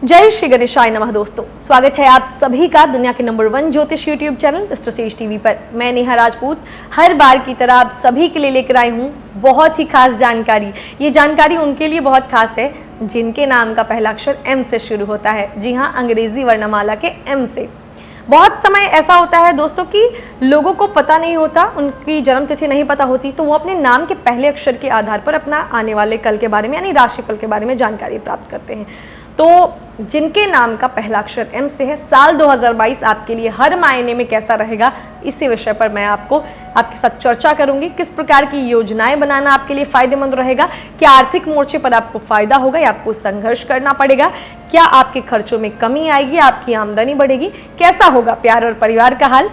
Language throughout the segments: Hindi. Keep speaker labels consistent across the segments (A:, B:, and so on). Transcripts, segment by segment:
A: जय श्री गणेशाय नमः। दोस्तों, स्वागत है आप सभी का दुनिया के नंबर 1 ज्योतिष यूट्यूब चैनल एस्ट्रोसेज टीवी पर। मैं नेहा राजपूत हर बार की तरह आप सभी के लिए लेकर आई हूँ बहुत ही खास जानकारी। ये जानकारी उनके लिए बहुत खास है जिनके नाम का पहला अक्षर एम से शुरू होता है। जी हाँ, अंग्रेजी वर्णमाला के एम से। बहुत समय ऐसा होता है दोस्तों कि लोगों को पता नहीं होता, उनकी जन्म तिथि नहीं पता होती, तो वो अपने नाम के पहले अक्षर के आधार पर अपना आने वाले कल के बारे में यानी राशिफल के बारे में जानकारी प्राप्त करते हैं। तो जिनके नाम का पहला अक्षर एम से है, साल 2022 आपके लिए हर मायने में कैसा रहेगा, इसी विषय पर मैं आपके साथ चर्चा करूंगी। किस प्रकार की योजनाएं बनाना आपके लिए फायदेमंद रहेगा, क्या आर्थिक मोर्चे पर आपको फायदा होगा या आपको संघर्ष करना पड़ेगा, क्या आपके खर्चों में कमी आएगी, आपकी आमदनी बढ़ेगी, कैसा होगा प्यार और परिवार का हाल,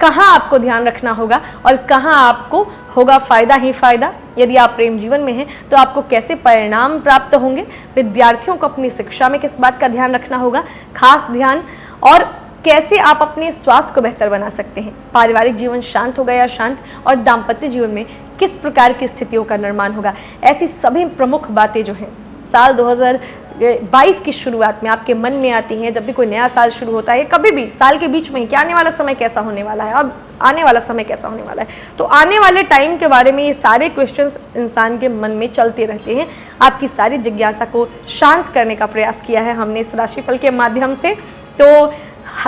A: कहाँ आपको ध्यान रखना होगा और कहाँ आपको होगा फायदा ही फायदा। यदि आप प्रेम जीवन में हैं तो आपको कैसे परिणाम प्राप्त होंगे, विद्यार्थियों को अपनी शिक्षा में किस बात का ध्यान रखना होगा, खास ध्यान, और कैसे आप अपने स्वास्थ्य को बेहतर बना सकते हैं, पारिवारिक जीवन शांत होगा या शांत, और दाम्पत्य जीवन में किस प्रकार की स्थितियों का निर्माण होगा। ऐसी सभी प्रमुख बातें जो हैं साल 2022 की शुरुआत में आपके मन में आती हैं। जब भी कोई नया साल शुरू होता है, कभी भी साल के बीच में कि आने वाला समय कैसा होने वाला है, अब आने वाला समय कैसा होने वाला है, तो आने वाले टाइम के बारे में ये सारे क्वेश्चंस इंसान के मन में चलते रहते हैं। आपकी सारी जिज्ञासा को शांत करने का प्रयास किया है हमने इस राशिफल के माध्यम से। तो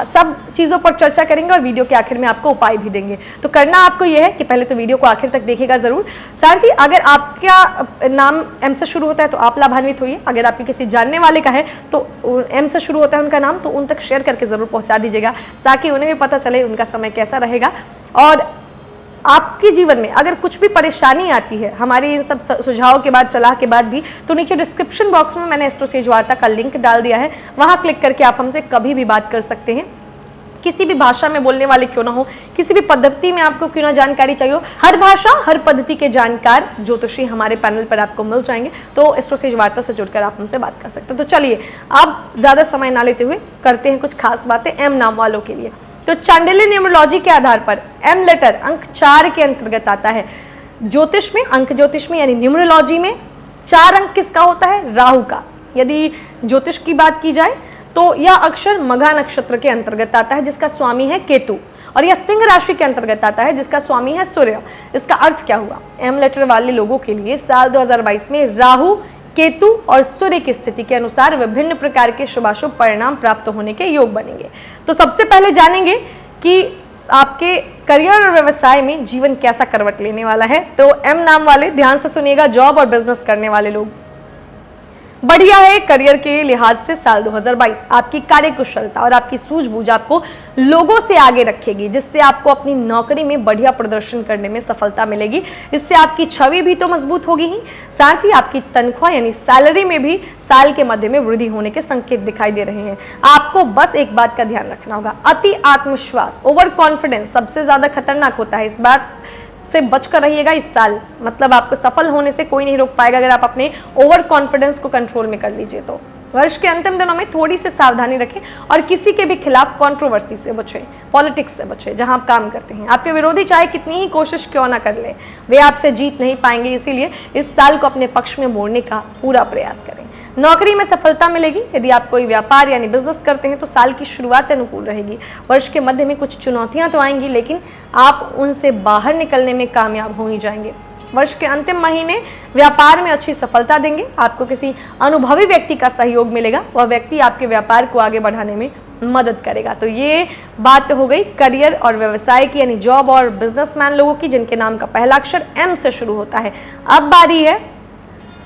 A: सब चीज़ों पर चर्चा करेंगे और वीडियो के आखिर में आपको उपाय भी देंगे। तो करना आपको यह है कि पहले तो वीडियो को आखिर तक देखिएगा जरूर। साथ ही अगर आपका नाम एम से शुरू होता है तो आप लाभान्वित होइए। अगर आपके किसी जानने वाले का है तो एम से शुरू होता है उनका नाम, तो उन तक शेयर करके ज़रूर पहुंचा दीजिएगा ताकि उन्हें भी पता चले उनका समय कैसा रहेगा। और आपके जीवन में अगर कुछ भी परेशानी आती है हमारे इन सब सुझावों के बाद, सलाह के बाद भी, तो नीचे डिस्क्रिप्शन बॉक्स में मैंने एस्ट्रोसेज वार्ता का लिंक डाल दिया है, वहां क्लिक करके आप हमसे कभी भी बात कर सकते हैं। किसी भी भाषा में बोलने वाले क्यों ना हो, किसी भी पद्धति में आपको क्यों ना जानकारी चाहिए हो, हर भाषा हर पद्धति के जानकार ज्योतिषी हमारे पैनल पर आपको मिल जाएंगे। तो एस्ट्रोसेज वार्ता से जुड़कर आप हमसे बात कर सकते हैं। तो चलिए अब ज्यादा समय ना लेते हुए करते हैं कुछ खास बातें एम नाम वालों के लिए। तो चांडिल्य न्यूमरोलॉजी के आधार पर एम लेटर अंक 4 के अंतर्गत आता है। ज्योतिष में, अंक ज्योतिष में यानी न्यूमरोलॉजी में 4 अंक किसका होता है? राहु का। यदि ज्योतिष की बात की जाए तो यह अक्षर मघा नक्षत्र के अंतर्गत आता है जिसका स्वामी है केतु, और यह सिंह राशि के अंतर्गत आता है जिसका स्वामी है सूर्य। इसका अर्थ क्या हुआ? एम लेटर वाले लोगों के लिए साल 2022 में राहु, केतु और सूर्य की स्थिति के अनुसार विभिन्न प्रकार के शुभाशुभ परिणाम प्राप्त होने के योग बनेंगे। तो सबसे पहले जानेंगे कि आपके करियर और व्यवसाय में जीवन कैसा करवट लेने वाला है। तो एम नाम वाले ध्यान से सुनिएगा। जॉब और बिजनेस करने वाले लोग, बढ़िया है करियर के लिहाज से साल 2022। आपकी कार्यकुशलता और आपकी सूझबूझ आपको लोगों से आगे रखेगी, जिससे आपको अपनी नौकरी में बढ़िया प्रदर्शन करने में सफलता मिलेगी। इससे आपकी छवि भी तो मजबूत होगी ही, साथ ही आपकी तनख्वाह यानी सैलरी में भी साल के मध्य में वृद्धि होने के संकेत दिखाई दे रहे हैं। आपको बस एक बात का ध्यान रखना होगा, अति आत्मविश्वास, ओवर कॉन्फिडेंस सबसे ज्यादा खतरनाक होता है। इस बात से बचकर रहिएगा। इस साल मतलब आपको सफल होने से कोई नहीं रोक पाएगा अगर आप अपने ओवर कॉन्फिडेंस को कंट्रोल में कर लीजिए। तो वर्ष के अंतिम दिनों में थोड़ी सी सावधानी रखें और किसी के भी खिलाफ कंट्रोवर्सी से बचें, पॉलिटिक्स से बचें जहां आप काम करते हैं। आपके विरोधी चाहे कितनी ही कोशिश क्यों ना कर ले, वे आपसे जीत नहीं पाएंगे। इसीलिए इस साल को अपने पक्ष में मोड़ने का पूरा प्रयास करें। नौकरी में सफलता मिलेगी। यदि आप कोई व्यापार यानी बिजनेस करते हैं तो साल की शुरुआत अनुकूल रहेगी। वर्ष के मध्य में कुछ चुनौतियां तो आएंगी, लेकिन आप उनसे बाहर निकलने में कामयाब हो ही जाएंगे। वर्ष के अंतिम महीने व्यापार में अच्छी सफलता देंगे। आपको किसी अनुभवी व्यक्ति का सहयोग मिलेगा, वह व्यक्ति आपके व्यापार को आगे बढ़ाने में मदद करेगा। तो ये बात हो गई करियर और व्यवसाय की यानी जॉब और बिजनेसमैन लोगों की जिनके नाम का पहला अक्षर एम से शुरू होता है। अब बारी है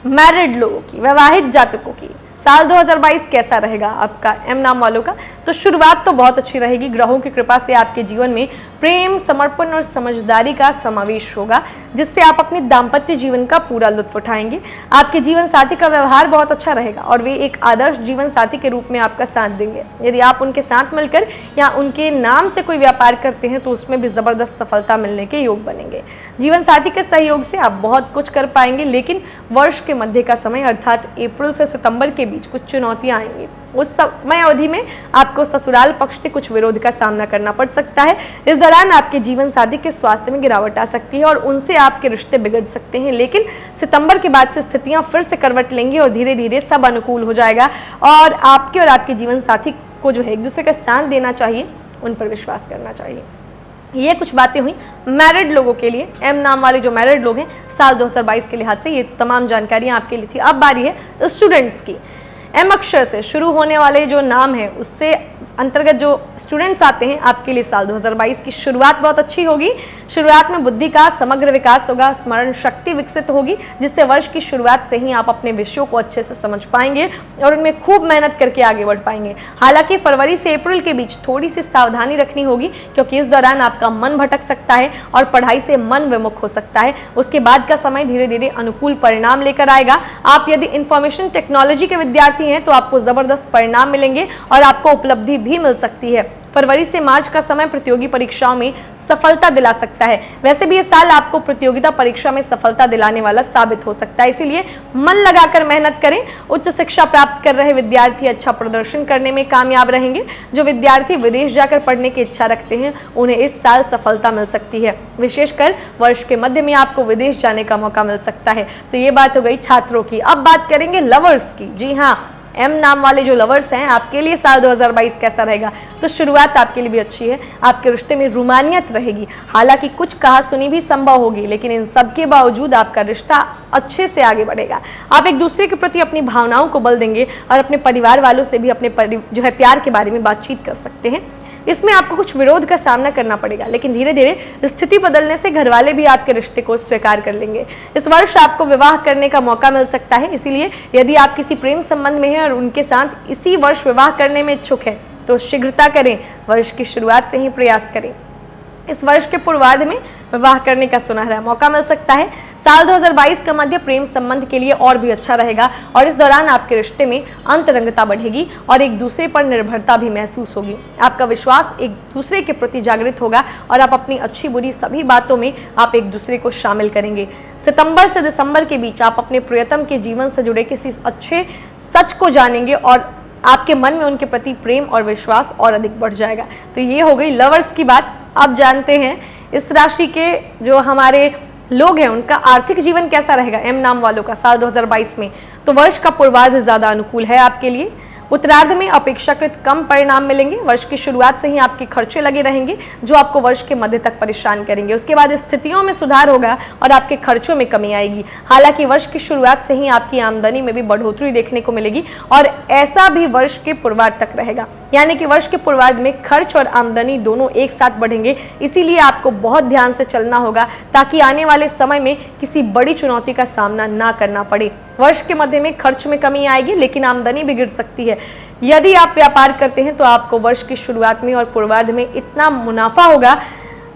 A: मैरिड लोगों की, वैवाहिक जातकों की। साल 2022 कैसा रहेगा आपका एम नाम वालों का? तो शुरुआत तो बहुत अच्छी रहेगी। ग्रहों की कृपा से आपके जीवन में प्रेम, समर्पण और समझदारी का समावेश होगा, जिससे आप अपने दाम्पत्य जीवन का पूरा लुत्फ उठाएंगे। आपके जीवन साथी का व्यवहार बहुत अच्छा रहेगा और वे एक आदर्श जीवन साथी के रूप में आपका साथ देंगे। यदि आप उनके साथ मिलकर या उनके नाम से कोई व्यापार करते हैं तो उसमें भी जबरदस्त सफलता मिलने के योग बनेंगे। जीवन साथी के सहयोग से आप बहुत कुछ कर पाएंगे, लेकिन वर्ष के मध्य का समय अर्थात अप्रैल से सितंबर के बीच कुछ चुनौतियां आएंगी। उस समय अवधि में आपको ससुराल पक्ष से कुछ विरोध का सामना करना पड़ सकता है। इस दौरान दौरान आपके जीवन साथी के स्वास्थ्य में गिरावट आ सकती है और उनसे आपके रिश्ते बिगड़ सकते हैं, लेकिन सितंबर के बाद से स्थितियां फिर से करवट लेंगी और धीरे धीरे सब अनुकूल हो जाएगा और आपके और आपके जीवन साथी को जो है एक दूसरे का साथ देना चाहिए, उन पर विश्वास करना चाहिए। ये कुछ बातें हुई मैरिड लोगों के लिए। एम नाम वाले जो मैरिड लोग हैं साल 2022 के लिहाज से ये तमाम जानकारियां आपके लिए थी। अब बारी है स्टूडेंट्स की। एम अक्षर से शुरू होने वाले जो नाम है उससे अंतर्गत जो स्टूडेंट्स आते हैं आपके लिए साल 2022 की शुरुआत बहुत अच्छी होगी। शुरुआत में बुद्धि का समग्र विकास होगा, स्मरण शक्ति विकसित होगी, जिससे वर्ष की शुरुआत से ही आप अपने विषयों को अच्छे से समझ पाएंगे और उनमें खूब मेहनत करके आगे बढ़ पाएंगे। हालांकि फरवरी से अप्रैल के बीच थोड़ी सी सावधानी रखनी होगी, क्योंकि इस दौरान आपका मन भटक सकता है और पढ़ाई से मन विमुख हो सकता है। उसके बाद का समय धीरे धीरे अनुकूल परिणाम लेकर आएगा। आप यदि इंफॉर्मेशन टेक्नोलॉजी के विद्यार्थी हैं तो आपको जबरदस्त परिणाम मिलेंगे और आपको उपलब्धि भी मिल सकती है। फरवरी से मार्च का समय प्रतियोगी परीक्षाओं में सफलता दिला सकता है। वैसे भी ये साल आपको प्रतियोगिता परीक्षा में सफलता दिलाने वाला साबित हो सकता है, इसीलिए मन लगाकर मेहनत करें। उच्च शिक्षा प्राप्त कर रहे विद्यार्थी अच्छा प्रदर्शन करने में कामयाब रहेंगे। जो विद्यार्थी विदेश जाकर पढ़ने की इच्छा रखते हैं उन्हें इस साल सफलता मिल सकती है। विशेषकर वर्ष के मध्य में आपको विदेश जाने का मौका मिल सकता है। तो ये बात हो गई छात्रों की। अब बात करेंगे लवर्स की। जी हाँ, एम नाम वाले जो लवर्स हैं आपके लिए साल 2022 कैसा रहेगा? तो शुरुआत आपके लिए भी अच्छी है। आपके रिश्ते में रूमानियत रहेगी। हालांकि कुछ कहा सुनी भी संभव होगी, लेकिन इन सब के बावजूद आपका रिश्ता अच्छे से आगे बढ़ेगा। आप एक दूसरे के प्रति अपनी भावनाओं को बल देंगे और अपने परिवार वालों से भी अपने जो है प्यार के बारे में बातचीत कर सकते हैं। इसमें आपको कुछ विरोध का सामना करना पड़ेगा, लेकिन धीरे धीरे स्थिति बदलने से घर वाले भी आपके रिश्ते को स्वीकार कर लेंगे। इस वर्ष आपको विवाह करने का मौका मिल सकता है, इसीलिए यदि आप किसी प्रेम संबंध में हैं और उनके साथ इसी वर्ष विवाह करने में इच्छुक हैं तो शीघ्रता करें। वर्ष की शुरुआत से ही प्रयास करें। इस वर्ष के पूर्वार्ध में विवाह करने का सुनहरा मौका मिल सकता है। साल 2022 का मध्य प्रेम संबंध के लिए और भी अच्छा रहेगा और इस दौरान आपके रिश्ते में अंतरंगता बढ़ेगी और एक दूसरे पर निर्भरता भी महसूस होगी। आपका विश्वास एक दूसरे के प्रति जागृत होगा और आप अपनी अच्छी बुरी सभी बातों में आप एक दूसरे को शामिल करेंगे। सितंबर से दिसंबर के बीच आप अपने प्रियतम के जीवन से जुड़े किसी अच्छे सच को जानेंगे और आपके मन में उनके प्रति प्रेम और विश्वास और अधिक बढ़ जाएगा। तो ये हो गई लवर्स की बात। अब जानते हैं इस राशि के जो हमारे लोग हैं उनका आर्थिक जीवन कैसा रहेगा। एम नाम वालों का साल 2022 में तो वर्ष का पूर्वार्ध ज्यादा अनुकूल है आपके लिए। उत्तरार्ध में अपेक्षाकृत कम परिणाम मिलेंगे। वर्ष की शुरुआत से ही आपके खर्चे लगे रहेंगे जो आपको वर्ष के मध्य तक परेशान करेंगे। उसके बाद स्थितियों में सुधार होगा और आपके खर्चों में कमी आएगी। हालांकि वर्ष की शुरुआत से ही आपकी आमदनी में भी बढ़ोतरी देखने को मिलेगी और ऐसा भी वर्ष के पूर्वार्ध तक रहेगा, यानी कि वर्ष के पूर्वार्ध में खर्च और आमदनी दोनों एक साथ बढ़ेंगे। इसीलिए आपको बहुत ध्यान से चलना होगा ताकि आने वाले समय में किसी बड़ी चुनौती का सामना ना करना पड़े। वर्ष के मध्य में खर्च में कमी आएगी, लेकिन आमदनी भी गिर सकती है। यदि आप व्यापार करते हैं तो आपको वर्ष की शुरुआत में और पूर्वार्ध में इतना मुनाफा होगा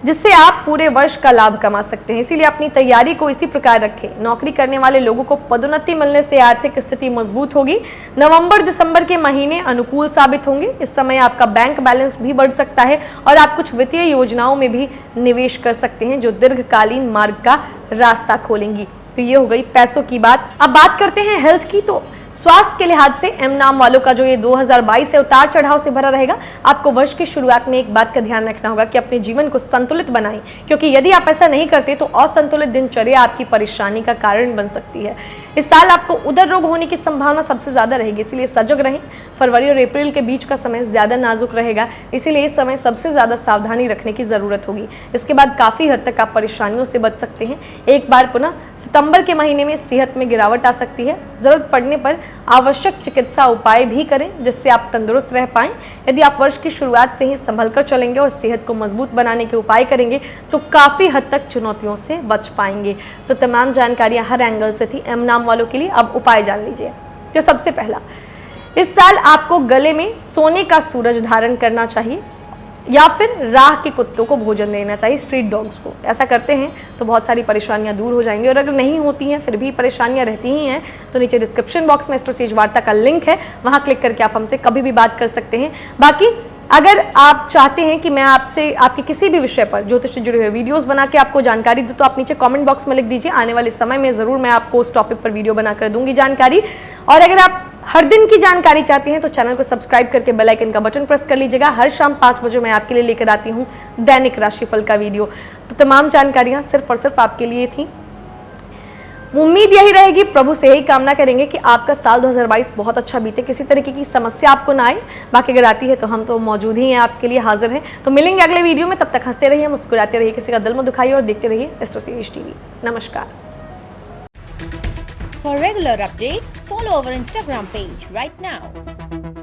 A: जिससे आप पूरे वर्ष का लाभ कमा सकते हैं। इसीलिए अपनी तैयारी को इसी प्रकार रखें। नौकरी करने वाले लोगों को पदोन्नति मिलने से आर्थिक स्थिति मजबूत होगी। नवंबर दिसंबर के महीने अनुकूल साबित होंगे। इस समय आपका बैंक बैलेंस भी बढ़ सकता है और आप कुछ वित्तीय योजनाओं में भी निवेश कर सकते हैं जो दीर्घकालीन मार्ग का रास्ता खोलेंगी। तो ये हो गई पैसों की बात। अब बात करते हैं हेल्थ की। तो स्वास्थ्य के लिहाज से एम नाम वालों का जो ये 2022 है उतार चढ़ाव से भरा रहेगा। आपको वर्ष की शुरुआत में एक बात का ध्यान रखना होगा कि अपने जीवन को संतुलित बनाएं, क्योंकि यदि आप ऐसा नहीं करते तो असंतुलित दिनचर्या आपकी परेशानी का कारण बन सकती है। इस साल आपको उदर रोग होने की संभावना सबसे ज्यादा रहेगी, इसलिए सजग रहें। फरवरी और अप्रैल के बीच का समय ज्यादा नाजुक रहेगा, इसीलिए इस समय सबसे ज्यादा सावधानी रखने की जरूरत होगी। इसके बाद काफी हद तक आप परेशानियों से बच सकते हैं। एक बार पुनः सितंबर के महीने में सेहत में गिरावट आ सकती है। जरूरत पड़ने पर आवश्यक चिकित्सा उपाय भी करें जिससे आप तंदुरुस्त रह पाएं। यदि आप वर्ष की शुरुआत से ही संभल कर चलेंगे और सेहत को मजबूत बनाने के उपाय करेंगे तो काफी हद तक चुनौतियों से बच पाएंगे। तो तमाम जानकारियां हर एंगल से थी एम नाम वालों के लिए। अब उपाय जान लीजिए। तो सबसे पहला, इस साल आपको गले में सोने का सूरज धारण करना चाहिए या फिर राह के कुत्तों को भोजन देना चाहिए, स्ट्रीट डॉग्स को। ऐसा करते हैं तो बहुत सारी परेशानियां दूर हो जाएंगी, और अगर नहीं होती हैं फिर भी परेशानियां रहती ही हैं तो नीचे डिस्क्रिप्शन बॉक्स में एस्ट्रोसेज वार्ता का लिंक है, वहां क्लिक करके आप हमसे कभी भी बात कर सकते हैं। बाकी अगर आप चाहते हैं कि मैं आपसे आपके किसी भी विषय पर ज्योतिष से जुड़े हुए वीडियोस बना के आपको जानकारी दूं तो आप नीचे कमेंट बॉक्स में लिख दीजिए। आने वाले समय में जरूर मैं आपको उस टॉपिक पर वीडियो बनाकर दूंगी जानकारी। और अगर आप हर दिन की जानकारी चाहते हैं तो चैनल को सब्सक्राइब करके बेल आइकन का बटन प्रेस कर लीजिएगा। हर शाम 5 बजे मैं आपके लिए लेकर आती हूँ दैनिक राशिफल का वीडियो। तो तमाम जानकारियाँ सिर्फ और सिर्फ आपके लिए थी। उम्मीद यही रहेगी, प्रभु से यही कामना करेंगे कि आपका साल 2022 बहुत अच्छा बीते, किसी तरीके की समस्या आपको ना आए। बाकी अगर आती है तो हम तो मौजूद ही हैं, आपके लिए हाजिर हैं। तो मिलेंगे अगले वीडियो में, तब तक हंसते रहिए, मुस्कुराते रहिए, किसी का दिल मत दुखाइए और देखते रहिए एस्ट्रोसीज टीवी। नमस्कार।
B: For regular updates, follow our Instagram page right now.